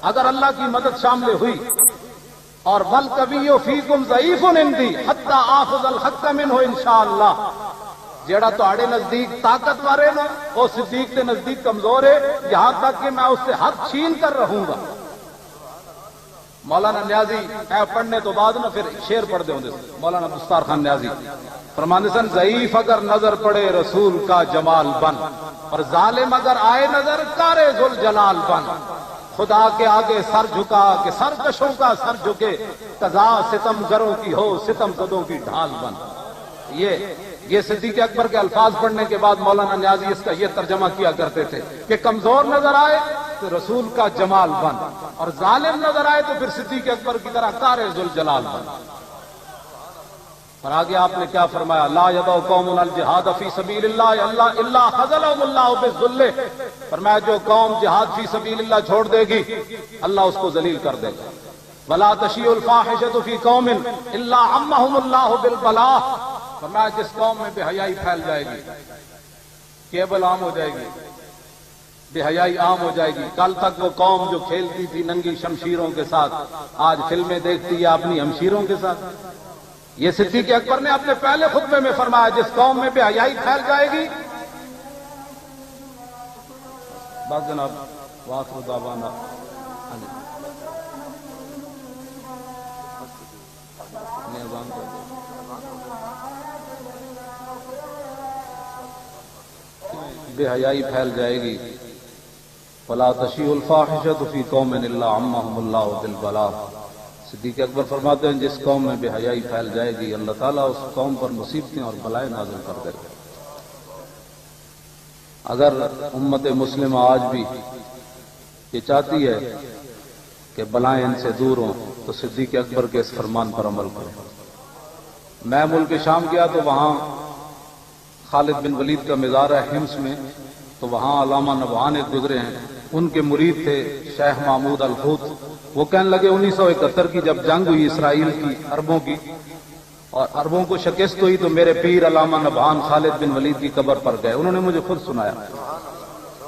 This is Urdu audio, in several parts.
اگر اللہ کی مدد شامل ہوئی اور بل کبھی فیکم ضعیف عندی حتی آخذ الحق منہ انشاءاللہ، جیڑا تہاڈے نزدیک طاقتور ہے نا وہ صدیق کے نزدیک کمزور ہے، یہاں تک کہ میں اس سے حق چھین کر رہوں گا۔ مولانا نیازی اے پڑھنے تو بعد نا پھر شعر پڑھ دے ہوندے مولانا دستار خان نیازی فرماندے سن، ضعیف اگر نظر پڑے رسول کا جمال بن، اور ظالم اگر آئے نظر کارے ذوالجلال بن، خدا کے آگے سر جھکا کہ سرکشوں کا سر جھکے، قضا ستم گروں کی ہو ستم زدوں کی ڈھال بن۔ یہ صدیق اکبر کے الفاظ پڑھنے کے بعد مولانا نیازی اس کا یہ ترجمہ کیا کرتے تھے کہ کمزور نظر آئے تو رسول کا جمال بن، اور ظالم نظر آئے تو پھر صدیق اکبر کی طرح کارے ذوالجلال بن۔ اور آگے آپ نے کیا فرمایا، لا یدع قوم الجہاد فی سبیل اللہ الا خذلهم اللہ بالذل، فرمایا جو قوم جہاد فی سبیل اللہ چھوڑ دے گی اللہ اس کو ذلیل کر دے گا۔ ولا تشیع الفاحشۃ فی قوم الا عمهم اللہ بالبلاء، فرمایا جس قوم میں بے حیائی پھیل جائے گی، کیبل عام ہو جائے گی، بے حیائی عام ہو جائے گی۔ کل تک وہ قوم جو کھیلتی تھی ننگی شمشیروں کے ساتھ آج فلمیں دیکھتی ہے اپنی ہمشیروں کے ساتھ۔ یہ صدیق اکبر نے اپنے پہلے خطبے میں فرمایا جس قوم میں بے حیائی پھیل جائے گی۔ بس جناب وآخر دعوانا بے حیائی پھیل جائے گی، فلا تشیع الفاحشۃ فی قوم الا عمهم اللہ بالبلاء۔ صدیق اکبر فرماتے ہیں جس قوم میں بے حیائی پھیل جائے گی اللہ تعالیٰ اس قوم پر مصیبتیں اور بلائیں نازل کر دے گا۔ اگر امت مسلمہ آج بھی یہ چاہتی ہے کہ بلائیں ان سے دور ہوں تو صدیق اکبر کے اس فرمان پر عمل کریں۔ میں ملک شام گیا تو وہاں خالد بن ولید کا مزار ہے حمص میں، تو وہاں علامہ نبہان ایک گزرے ہیں، ان کے مرید تھے شیخ محمود الحوت۔ وہ کہنے لگے 1971 کی جب جنگ ہوئی اسرائیل کی عربوں کی اور عربوں کو شکست ہوئی تو میرے پیر علامہ نبہان خالد بن ولید کی قبر پر گئے، انہوں نے مجھے خود سنایا۔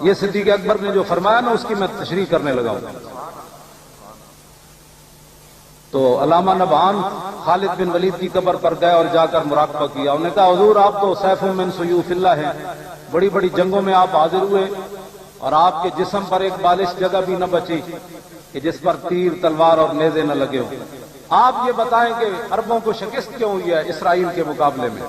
یہ صدیق اکبر نے جو فرمایا نا اس کی میں تشریح کرنے لگا ہوں۔ تو علامہ نبہان خالد بن ولید کی قبر پر گئے اور جا کر مراقبہ کیا۔ انہوں نے کہا حضور آپ تو سیف من سیوف اللہ ہیں، بڑی بڑی جنگوں میں آپ حاضر ہوئے اور آپ کے جسم پر ایک بالش جگہ بھی نہ بچی کہ جس پر تیر تلوار اور نیزے نہ لگے ہوں، آپ یہ بتائیں کہ عربوں کو شکست کیوں ہوئی ہے اسرائیل کے مقابلے میں؟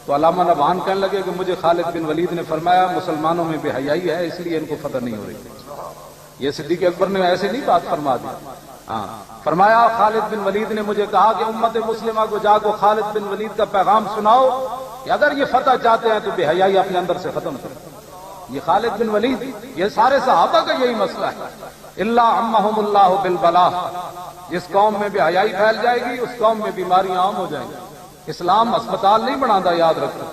تو علامہ نبہان کہنے لگے کہ مجھے خالد بن ولید نے فرمایا مسلمانوں میں بے حیائی ہے اس لیے ان کو فتح نہیں ہو رہی۔ یہ صدیق اکبر نے ایسے نہیں بات فرما دی، ہاں فرمایا خالد بن ولید نے مجھے کہا کہ امت مسلمہ کو جا کو خالد بن ولید کا پیغام سناؤ کہ اگر یہ فتح چاہتے ہیں تو بے حیائی اپنے اندر سے ختم کرو۔ یہ خالد بن ولید، یہ سارے صحابہ کا یہی مسئلہ ہے، اللہ عمهم اللہ بالبلاء، جس قوم میں بے حیائی پھیل جائے گی اس قوم میں بیماریاں عام ہو جائیں گی۔ اسلام ہسپتال نہیں بناتا، یاد رکھو،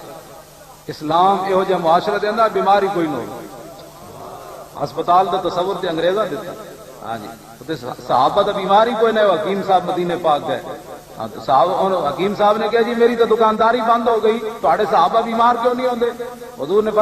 اسلام یہو جہا معاشرہ دینا بیماری کوئی نہ ہو۔ ہسپتال کا تصور تے انگریزاں دیتا، ہاں جی صحابہ تو بیماری کوئی نہیں۔ حکیم صاحب مدینے پاک گئے، ہاں تو صاحب حکیم صاحب نے کہا جی میری تو دکانداری بند ہو گئی، تھوڑے صحابہ بیمار کیوں نہیں ہوندے؟ حضور نے